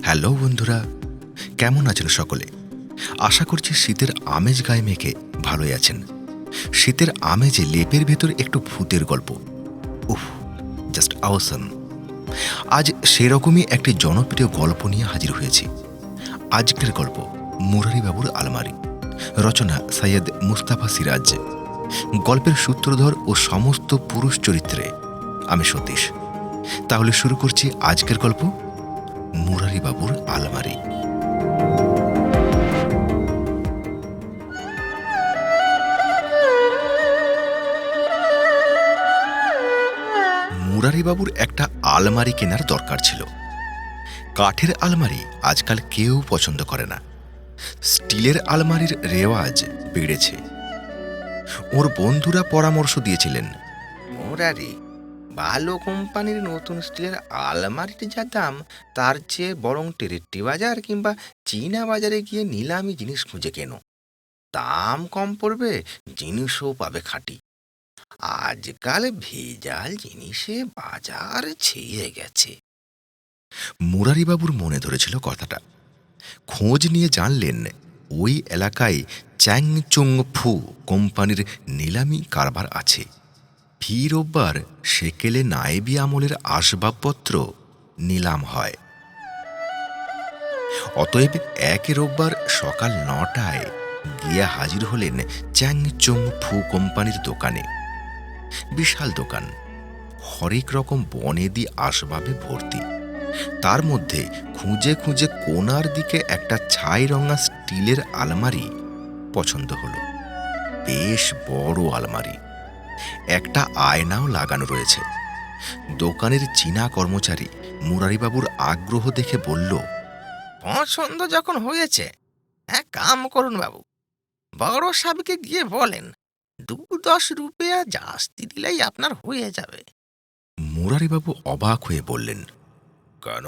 Hello বন্ধুরা, কেমন আছেন সকলে? আশা করছি শীতের আমেজ গায়ে মেখে ভালোই আছেন। শীতের আমেজে লেপের ভেতর একটু ভূতের গল্প। উফ, জাস্ট আওয়াসাম। আজ সেরকমই একটি জনপ্রিয় গল্প নিয়ে হাজির হয়েছি। আজকের গল্প মুরারিবাবুর আলমারি, রচনা সৈয়দ মুস্তাফা সিরাজ। গল্পের সূত্রধর ও সমস্ত পুরুষ চরিত্রে আমি সতীশ। তাহলে শুরু করছি আজকের গল্প মুরারিবাবুর আলমারি। মুরারিবাবুর একটা আলমারি কেনার দরকার ছিল। কাঠের আলমারি আজকাল কেউ পছন্দ করে না, স্টিলের আলমারির রেওয়াজ বেড়েছে। ওর বন্ধুরা পরামর্শ দিয়েছিলেন, মুরারি, ভালো কোম্পানির নতুন স্টিলের আলমারির যা দাম, তার চেয়ে বরং টেরেট্টি বাজার কিংবা চীনা বাজারে গিয়ে নিলামি জিনিস খুঁজে কেনো। দাম কম পড়বে, জিনিসও পাবে খাঁটি। আজকাল ভেজাল জিনিসে বাজার ছেয়ে গেছে। মুরারিবাবুর মনে ধরেছিল কথাটা। খোঁজ নিয়ে জানলেন ওই এলাকায় চ্যাংচং ফু কোম্পানির নিলামি কারবার আছে। ফি রোববার সেকেলে নায়েবি আমলের আসবাবপত্র নিলাম হয়। অতএব এক রোববার সকাল ৯টায় গিয়ে হাজির হলেন চ্যাংচং ফু কোম্পানির দোকানে। বিশাল দোকান, হরেক রকম বনেদি আসবাবে ভর্তি। তার মধ্যে খুঁজে খুঁজে কোণার দিকে একটা ছাই রঙা স্টিলের আলমারি পছন্দ হলো। বেশ বড় আলমারি, একটা আয়নাও লাগানো রয়েছে। দোকানের চীনা কর্মচারী মুরারিবাবুর আগ্রহ দেখে বলল, পছন্দ যখন হয়েছে, এক কাম করুন বাবু, বড় সাহেবকে গিয়ে বলেন ২-১০ রুপিয়া জাস্তি দিলেই আপনার হয়ে যাবে। মুরারিবাবু অবাক হয়ে বললেন, কেন,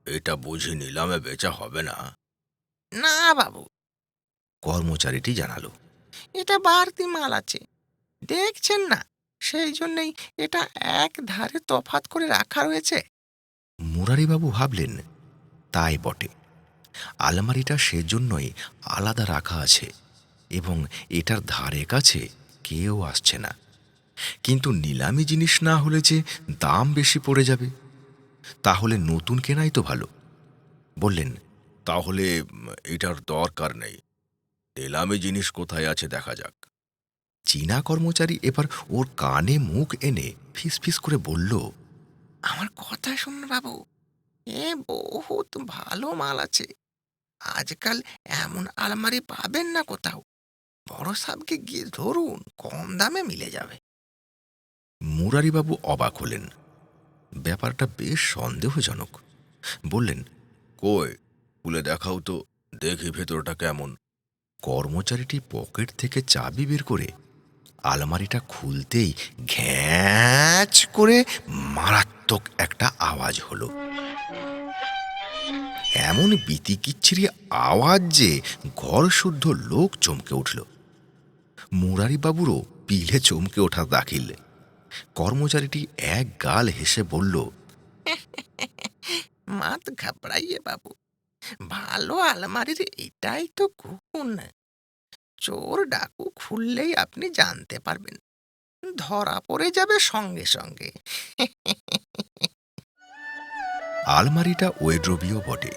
এটা বুঝি নিলামে বেচা হবে না? না বাবু, কর্মচারীটি জানালো। এটা বাড়তি মাল আছে, দেখছেন না, সেই জন্যই এটা এক ধারে তফাৎ করে রাখা রয়েছে। মুরারিবাবু ভাবলেন, তাই বটে, আলমারিটা সেজন্যই আলাদা রাখা আছে এবং এটার ধারে কাছে কেউ আসছে না। কিন্তু নিলামি জিনিস না হলে যে দাম বেশি পড়ে যাবে, তাহলে নতুন কেনাই তো ভালো। বললেন, তাহলে এটার দরকার নেই, নিলামি জিনিস কোথায় আছে দেখা যাক। চীনা কর্মচারী এবার ওর কানে মুখ এনে ফিসফিস করে বলল, আমার কথা শুনুন বাবু, এ বহুত ভালো মাল আছে। আজকাল এমন আলমারি পাবেন না কোথাও। বড় সাহেবকে গিয়ে ধরুন, কম দামে মিলে যাবে। মুরারিবাবু অবাক হলেন। ব্যাপারটা বেশ সন্দেহজনক। বললেন, কই, খুলে দেখাও তো, দেখি ভেতরটা কেমন। কর্মচারীটি পকেট থেকে চাবি বের করে আলমারিটা খুলতেই ঘ্যাঁচ করে মারাত্মক একটা আওয়াজ হলো। এমন বিতিকিচ্ছিরি আওয়াজ যে ঘর শুদ্ধ লোক চমকে উঠল। মুরারিবাবুরও পিলে চমকে ওঠা দাখিল। কর্মচারীটি এক গাল হেসে বলল, মাত ঘাবড়াইয়ে বাবু, ভালো আলমারির এটাই তো গুণ। চোর ডাকু খুললেই আপনি জানতে পারবেন, ধরা পড়ে যাবে সঙ্গে সঙ্গে। আলমারিটা ওয়েড্রোবিও বটে।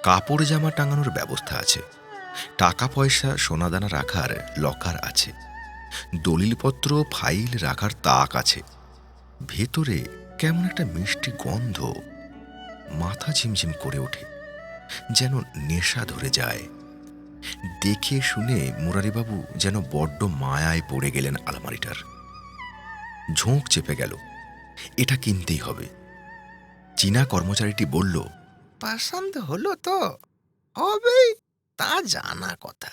কাপড় জামা টাঙানোর ব্যবস্থা আছে, টাকা পয়সা সোনাদানা রাখার লকার আছে, দলিলপত্র ফাইল রাখার তাক আছে। ভেতরে কেমন একটা মিষ্টি গন্ধ, মাথা ঝিমঝিম করে ওঠে, যেন নেশা ধরে যায়। দেখে শুনে মুরারিবাবু যেন বড্ড মায়ায় পড়ে গেলেন আলমারিটার। ঝোঁক চেপে গেল, এটা কিনতেই হবে। চীনা কর্মচারীটি বলল, পছন্দ হলো তো? হবেই, তা জানা কথা।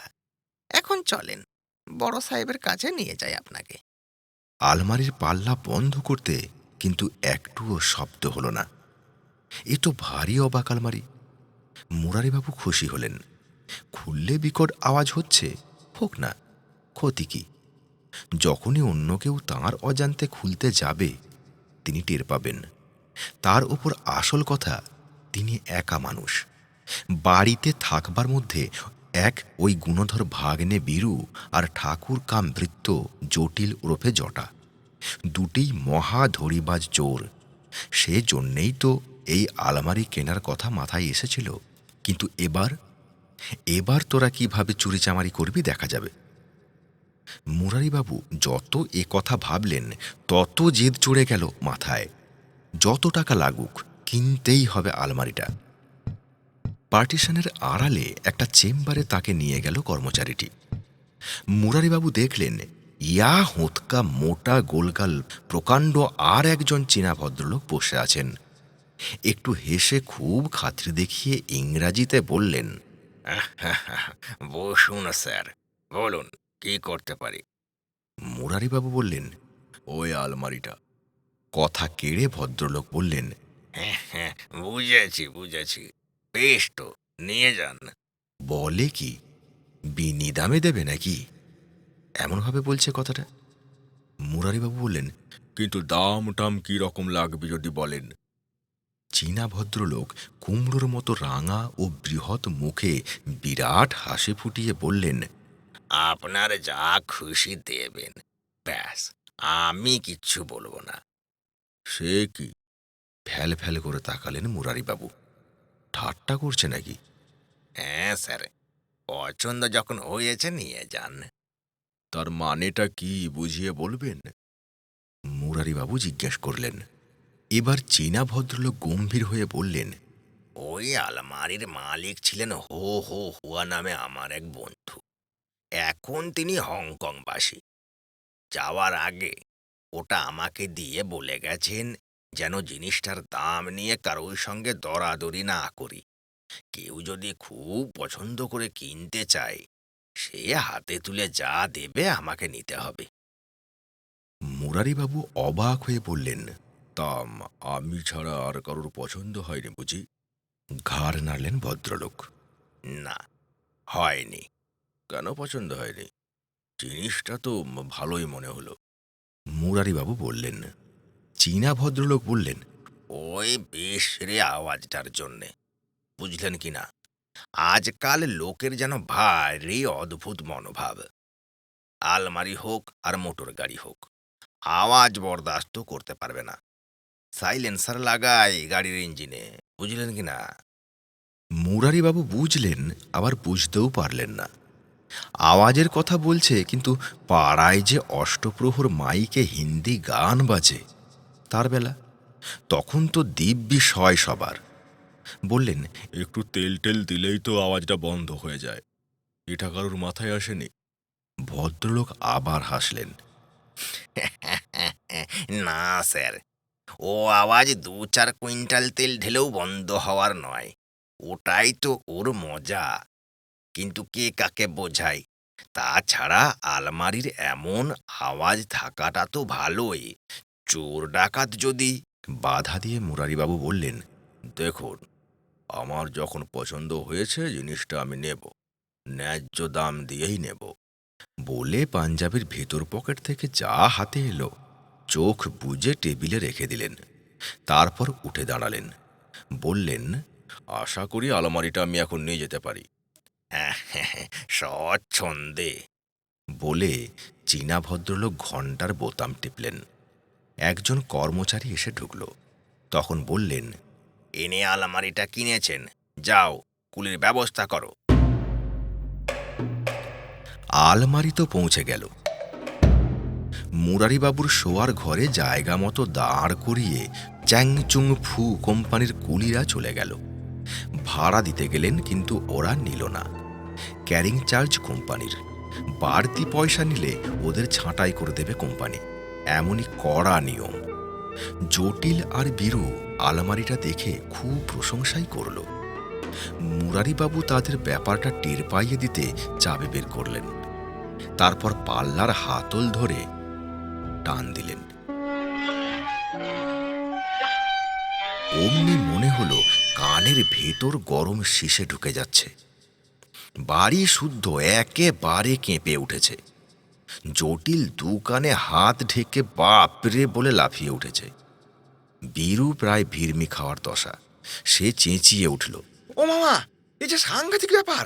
এখন চলেন, বড় সাহেবের কাছে নিয়ে যাই আপনাকে। আলমারির পাল্লা বন্ধ করতে কিন্তু একটুও শব্দ হলো না। এ তো ভারী অবাক আলমারি। মুরারিবাবু খুশি হলেন। খুললে বিকট আওয়াজ হচ্ছে, হোক না, ক্ষতি কি? যখনই অন্য কেউ তাঁর অজান্তে খুলতে যাবে তিনি টের পাবেন। তার উপর আসল কথা, তিনি একা মানুষ। বাড়িতে থাকবার মধ্যে এক ওই গুণধর ভাগ্নে বীরু আর ঠাকুর কাম ভৃত্য জটিল ওরফে জটা, দুটিই মহা ধরিবাজ চোর। সে জন্যেই তো এই আলমারি কেনার কথা মাথায় এসেছিল। কিন্তু এবার এবার তোরা কিভাবে চুরিচামারি করবি দেখা যাবে। মুরারিবাবু যত এ কথা ভাবলেন তত জেদ চড়ে গেল মাথায়। যত টাকা লাগুক কিনতেই হবে আলমারিটা। পার্টিশনের আড়ালে একটা চেম্বারে তাকে নিয়ে গেল কর্মচারীটি। মুরারিবাবু দেখলেন ইয়া হোঁতকা মোটা গোলগাল প্রকাণ্ড আর একজন চীনা ভদ্রলোক বসে আছেন। একটু হেসে খুব খাতির দেখিয়ে ইংরাজিতে বললেন, বসুন স্যার, বলুন কি করতে পারি। মুরারিবাবু বললেন, ওই আলমারিটা। কথা কেড়ে ভদ্রলোক বললেন, হ্যাঁ, বুঝেছি বুঝেছি, বেশ তো, নিয়ে যান। বলে কি বিনি দামে দেবে নাকি? এমনভাবে বলছে কথাটা। মুরারিবাবু বললেন, কিন্তু দাম টাম কি রকম লাগবে যদি বলেন। চীনা ভদ্রলোক কুমড়োর মতো রাঙা ও বৃহৎ মুখে বিরাট হাসি ফুটিয়ে বললেন, আপনার যা খুশি দেবেন, ব্যাস, আমি কিচ্ছু বলবো না। সে কি? ফ্যাল ফ্যাল করে তাকালেন মুরারিবাবু। ঠাট্টা করছে নাকি? হ্যাঁ স্যার, পছন্দ যখন হয়েছে নিয়ে যান। তার মানেটা কি বুঝিয়ে বলবেন? মুরারিবাবু জিজ্ঞেস করলেন। এবার চীনা ভদ্রলোক গম্ভীর হয়ে বললেন, ওই আলমারির মালিক ছিলেন হো হো হুয়া নামে আমার এক বন্ধু। এখন তিনি হংকংবাসী। যাওয়ার আগে ওটা আমাকে দিয়ে বলে গেছেন যেন জিনিসটার দাম নিয়ে কারোর সঙ্গে দরাদরি না করি। কেউ যদি খুব পছন্দ করে কিনতে চায়, সে হাতে তুলে যা দেবে আমাকে নিতে হবে। মুরারিবাবু অবাক হয়ে বললেন, তাম আমি ছাড়া আর কারোর পছন্দ হয়নি বুঝি? ঘাড় নাড়লেন ভদ্রলোক। না, হয়নি। কেন পছন্দ হয়নি? জিনিসটা তো ভালোই মনে হলো। মুরারিবাবু বললেন। চীনা ভদ্রলোক বললেন, ওই বেশ রে আওয়াজটার জন্যে, বুঝলেন কি না? আজকাল লোকের যেন ভারী অদ্ভুত মনোভাব। আলমারি হোক আর মোটর গাড়ি হোক, আওয়াজ বরদাস্ত করতে পারবে না। সাইলেন্সার লাগায় গাড়ির ইঞ্জিনে, বুঝলেন কি না? মুরারিবাবু বুঝলেন আবার বুঝতেও পারলেন না। আওয়াজের কথা বলছে, কিন্তু পাড়ায় যে অষ্টপ্রহর মাইকে হিন্দি গান বাজে তার বেলা, তখন তো দিব্যি সয় সবার। বললেন, একটু তেল টেল দিলেই তো আওয়াজটা বন্ধ হয়ে যায়। এটা কারোর মাথায় আসেনি? ভদ্রলোক আবার হাসলেন। না স্যার, ও আওয়াজ ২-৪ কুইন্টাল তেল ঢেলেও বন্ধ হওয়ার নয়। ওটাই তো ওর মজা। কিন্তু কে কাকে বোঝায়? তাছাড়া আলমারির এমন আওয়াজ থাকাটা তো ভালোই। চোর ডাকাত যদি... বাধা দিয়ে মুরারিবাবু বললেন, দেখুন, আমার যখন পছন্দ হয়েছে জিনিসটা আমি নেব, ন্যায্য দাম দিয়েই নেব। বলে পাঞ্জাবির ভেতর পকেট থেকে যা হাতে এলো চোখ বুজে টেবিলে রেখে দিলেন। তারপর উঠে দাঁড়ালেন। বললেন, আশা করি আলমারিটা আমি এখন নিয়ে যেতে পারি। স্বচ্ছন্দে। বলে চীনা ভদ্রলোক ঘণ্টার বোতাম টিপলেন। একজন কর্মচারী এসে ঢুকল। তখন বললেন, এনে আলমারিটা কিনেছেন, যাও কুলির ব্যবস্থা করো। আলমারি তো পৌঁছে গেল। মুরারিবাবুর শোয়ার ঘরে জায়গা মতো দাঁড় করিয়ে চ্যাংচুং ফু কোম্পানির কুলিরা চলে গেল। ভাড়া দিতে গেলেন, কিন্তু ওরা নিল না। ক্যারিং চার্জ কোম্পানির, বাড়তি পয়সা নিলে ওদের ছাঁটাই করে দেবে কোম্পানি, এমনই কড়া নিয়ম। জটিল আর বীরু আলমারিটা দেখে খুব প্রশংসাই করল। মুরারিবাবু তাদের ব্যাপারটা টের পাইয়ে দিতে চাবি বের করলেন। তারপর পাল্লার হাতল ধরে টান দিলেন। অমনি মনে হলো কানের ভেতর গরম শিশে ঢুকে যাচ্ছে। বাড়ি শুদ্ধ একেবারে কেঁপে উঠেছে। জটিল দু কানে হাত ঢেকে বাপরে বলে লাফিয়ে উঠেছে। বীরু প্রায় ভিড়মি খাওয়ার দশা। সে চেঁচিয়ে উঠল, ও মামা, এই যে সাংঘাতিক ব্যাপার!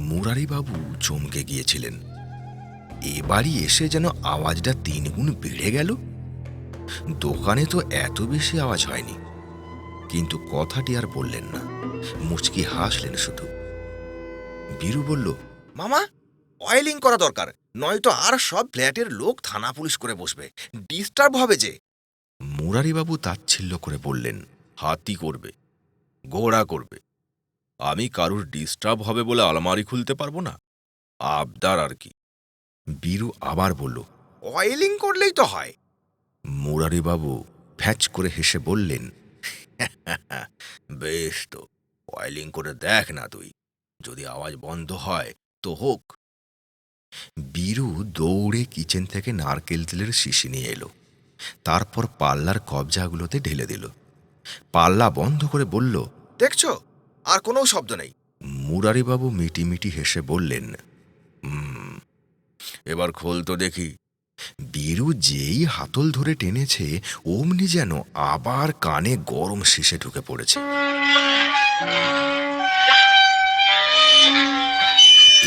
মুরারিবাবু চমকে গিয়েছিলেন। এবারই এসে যেন আওয়াজটা 3 গুণ বেড়ে গেল। দোকানে তো এত বেশি আওয়াজ হয়নি। কিন্তু কথাটি আর বললেন না, মুচকি হাসলেন শুধু। বীরু বলল, মামা, অয়েলিং করা দরকার, নয়তো আর সব ফ্ল্যাটের লোক থানা পুলিশ করে বসবে, ডিস্টার্ব হবে যে। মুরারিবাবু তাচ্ছিল্য করে বললেন, হাতি করবে, ঘোড়া করবে, আমি কারুর ডিস্টার্ব হবে বলে আলমারি খুলতে পারবো না? আবদার আর কি। বীরু আবার বলল, অয়েলিং করলেই তো হয়। মুরারিবাবু ফ্যাচ করে হেসে বললেন, বেশ তো, অয়েলিং করে দেখ না তুই, যদি আওয়াজ বন্ধ হয় তো হোক। বীরু দৌড়ে কিচেন থেকে নারকেল তেলের শিশি নিয়ে এলো। তারপর পাল্লার কবজাগুলোতে ঢেলে দিল। পাল্লা বন্ধ করে বলল, দেখছো, আর কোনো শব্দ নেই। মুরারিবাবু মিটিমিটি হেসে বললেন, এবার খোল তো দেখি। বীরু যেই হাতল ধরে টেনেছে, অমনি যেন আবার কানে গরম শিশে ঢুকে পড়েছে।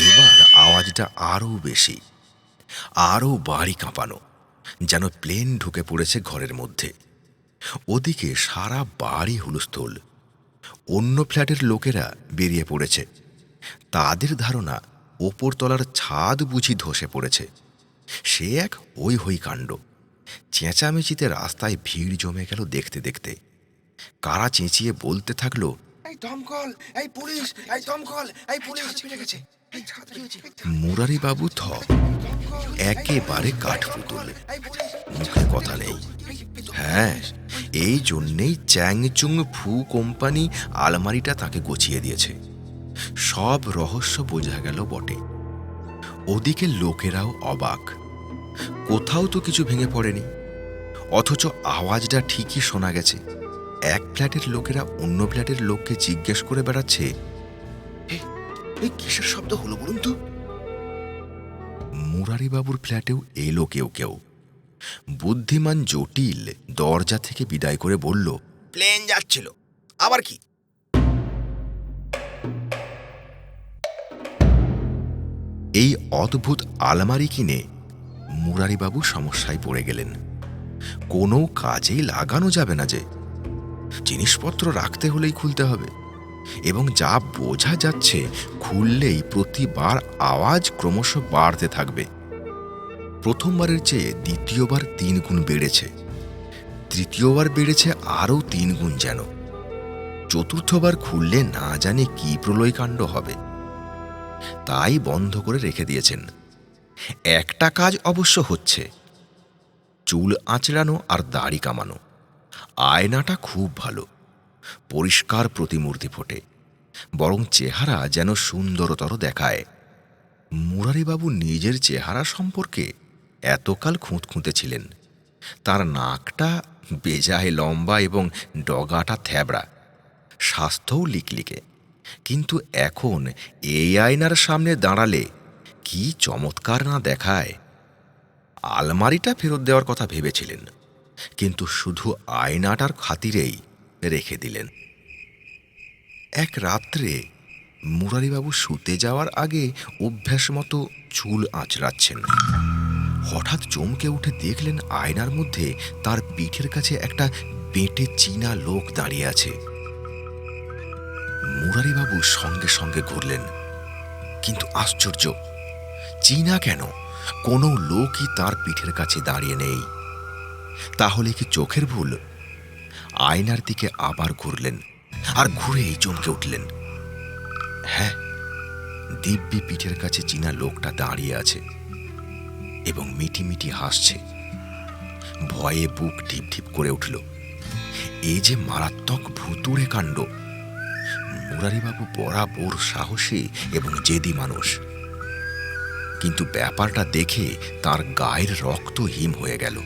এবার আওয়াজটা আরও বেশি, আরও বাড়ি কাঁপানো, যেন প্লেন ঢুকে পড়েছে ঘরের মধ্যে। ওদিকে সারা বাড়ি হুলস্থুল। অন্য ফ্ল্যাটের লোকেরা বেরিয়ে পড়েছে। তাদের ধারণা ওপরতলার ছাদ বুঝি ধসে পড়েছে। সে এক হই হই কাণ্ড। চেঁচামেচিতে রাস্তায় ভিড় জমে গেল দেখতে দেখতে। কারা চেঁচিয়ে বলতে থাকলো, এই দমকল, এই পুলিশ, এই দমকল, এই পুলিশ ফিরে গেছে। মুরারিবাবু থ, একেবারে কাঠপুতুল, মুখে কথা নেই। হ্যাঁ, এই জন্যেই চ্যাংচুং ফু কোম্পানি আলমারিটা তাকে গছিয়ে দিয়েছে। সব রহস্য বোঝা গেল বটে। ওদিকে লোকেরাও অবাক। কোথাও তো কিছু ভেঙে পড়েনি, অথচ আওয়াজটা ঠিকই শোনা গেছে। এক ফ্ল্যাটের লোকেরা অন্য ফ্ল্যাটের লোককে জিজ্ঞেস করে বেড়াচ্ছে, এই কিসের শব্দ হলো বলুন তো? মুরারিবাবুর ফ্ল্যাটেও এলো কেউ কেউ। বুদ্ধিমান জটিল দরজা থেকে বিদায় করে বলল, প্লেন যাচ্ছিল, আবার কি? এই অদ্ভুত আলমারি কিনে মুরারিবাবু সমস্যায় পড়ে গেলেন। কোনো কাজেই লাগানো যাবে না যে। জিনিসপত্র রাখতে হলেই খুলতে হবে, এবং যা বোঝা যাচ্ছে খুললেই প্রতিবার আওয়াজ ক্রমশ বাড়তে থাকবে। প্রথমবারের চেয়ে দ্বিতীয়বার 3 গুণ বেড়েছে, তৃতীয়বার বেড়েছে আরও 3 গুণ যেন। চতুর্থবার খুললে না জানি কি প্রলয়কাণ্ড হবে। তাই বন্ধ করে রেখে দিয়েছেন। একটা কাজ অবশ্য হচ্ছে, চুল আঁচড়ানো আর দাড়ি কামানো। আয়নাটা খুব ভালো, পরিষ্কার প্রতিমূর্তি ফোটে, বরং চেহারা যেন সুন্দরতর দেখায়। মুরারিবাবু নিজের চেহারা সম্পর্কে এতকাল খুঁতখুঁতে ছিলেন। তার নাকটা বেজায় লম্বা এবং ডগাটা থ্যাবড়া, স্বাস্থ্যও লিকলিকে। কিন্তু এখন এই আয়নার সামনে দাঁড়ালে কি চমৎকার না দেখায়। আলমারিটা ফেরত দেওয়ার কথা ভেবেছিলেন, কিন্তু শুধু আয়নাটার খাতিরেই রেখে দিলেন। এক রাত্রে মুরারিবাবু শুতে যাওয়ার আগে অভ্যাস মতো চুল আঁচড়াচ্ছেন। হঠাৎ চমকে উঠে দেখলেন আয়নার মধ্যে তার পিঠের কাছে একটা বেঁটে চীনা লোক দাঁড়িয়ে আছে। মুরারিবাবু সঙ্গে সঙ্গে ঘুরলেন, কিন্তু আশ্চর্য, চীনা কেন, কোনো লোকই তার পিঠের কাছে দাঁড়িয়ে নেই। তাহলে কি চোখের ভুল? আয়নার দিকে আবার ঘুরলেন, আর ঘুরেই চমকে উঠলেন। হ্যাঁ, দিব্যি পিঠের কাছে চীনা লোকটা দাঁড়িয়ে আছে এবং মিটিমিটি হাসছে। ভয়ে বুক ঢিপ ঢিপ করে উঠল। এ যে মারাত্মক ভুতুড়ে কাণ্ড। মুরারিবাবু বরাবর সাহসী এবং জেদি মানুষ, কিন্তু ব্যাপারটা দেখে তার গায়ের রক্ত হিম হয়ে গেল।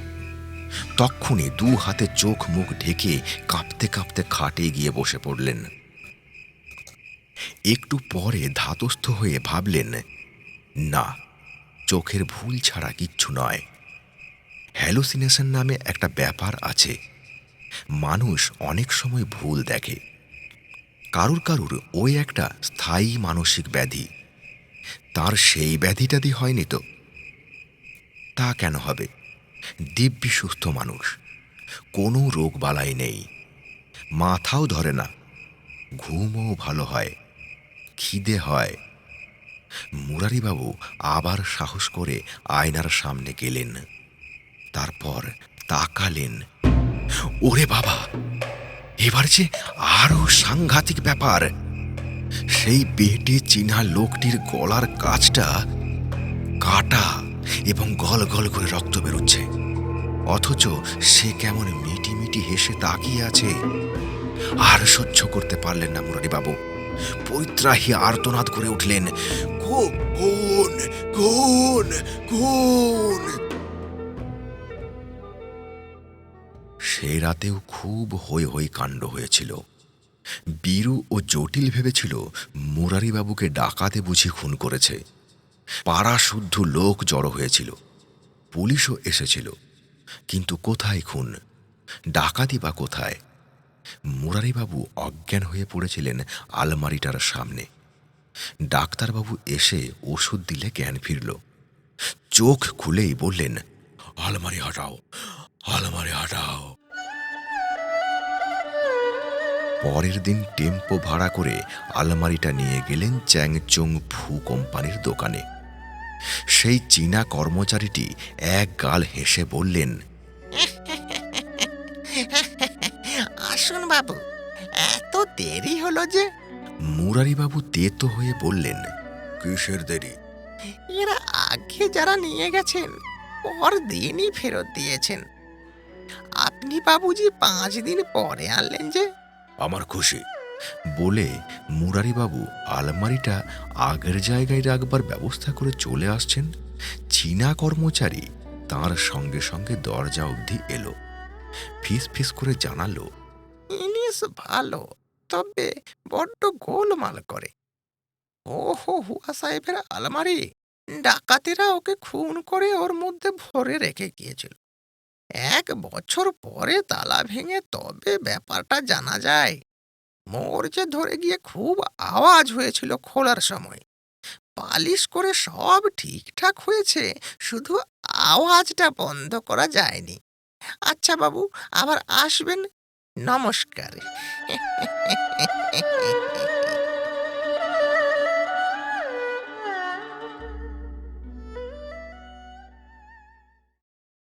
তক্ষুনি 2 হাতে চোখ মুখ ঢেকে কাঁপতে কাঁপতে খাটে গিয়ে বসে পড়লেন। একটু পরে ধাতস্থ হয়ে ভাবলেন, না, চোখের ভুল ছাড়া কিচ্ছু নয়। হ্যালুসিনেশন নামে একটা ব্যাপার আছে। মানুষ অনেক সময় ভুল দেখে। কারুর কারুর ওই একটা স্থায়ী মানসিক ব্যাধি। তার সেই ব্যাধিটাদি হয়নি তো? তা কেন হবে? দিব্যি সুস্থ মানুষ, কোনো রোগ বালাই নেই, মাথাও ধরে না, ঘুমও ভালো হয়, খিদে হয়। মুরারিবাবু আবার সাহস করে আয়নার সামনে গেলেন। তারপর তাকালেন। ওরে বাবা, এবার যে আরো সাংঘাতিক ব্যাপার। সেই বেটে চিনা লোকটির গলার কাছটা কাটা এবং গল গল করে রক্ত বেরোচ্ছে, অথচ সে কেমন মিটি মিটি হেসে তাকিয়ে আছে। আর সহ্য করতে পারলেন না মুরারিবাবু, পৈত্রাহী আর্তনাদ করে উঠলেন, কোন কোন কোন! সে রাতেও খুব হৈ হৈ কাণ্ড হয়েছিল। বীরু ও জটিল ভেবেছিল মুরারিবাবুকে ডাকাতে বুঝি খুন করেছে। পাড়া শুদ্ধ লোক জড়ো হয়েছিল, পুলিশও এসেছিল, কিন্তু কোথায় খুন, ডাকাতি বা কোথায়? মুরারিবাবু অজ্ঞান হয়ে পড়েছিলেন আলমারিটার সামনে। ডাক্তারবাবু এসে ওষুধ দিলে জ্ঞান ফিরল। চোখ খুলেই বললেন, আলমারি হটাও, আলমারি হটাও। পরের দিন টেম্পো ভাড়া করে আলমারিটা নিয়ে গেলেন চ্যাংচং ফু কোম্পানির দোকানে। সেই চীনা কর্মচারীটি এক গাল হেসে বললেন, আসুন বাবু, এত দেরি হলো যে? মুরারিবাবু তেতো হয়ে বললেন, কিসের দেরি? এরা আগে যারা নিয়ে গেছেন পর দিনই ফেরত দিয়েছেন। আপনি বাবুজি 5 দিন পরে আনলেন যে? আমার খুশি। বলে মুরারিবাবু আলমারিটা আগের জায়গায় রাখবার ব্যবস্থা করে চলে আসছেন। চীনা কর্মচারী তার সঙ্গে সঙ্গে দরজা অবধি এলো। ফিস ফিস করে জানালো, জিনিস ভালো, তবে বড্ড গোলমাল করে। ওহো, হুয়া সাহেবের আলমারি ডাকাতেরা ওকে খুন করে ওর মধ্যে ভরে রেখে গিয়েছিল। 1 বছর পরে তালা ভেঙে তবে ব্যাপারটা জানা যায়। মোর যে ধরে গিয়ে খুব আওয়াজ হয়েছিল খোলার সময়। পালিশ করে সব ঠিকঠাক হয়েছে, শুধু আওয়াজটা বন্ধ করা যায়নি। আচ্ছা বাবু, আবার আসবেন। নমস্কার।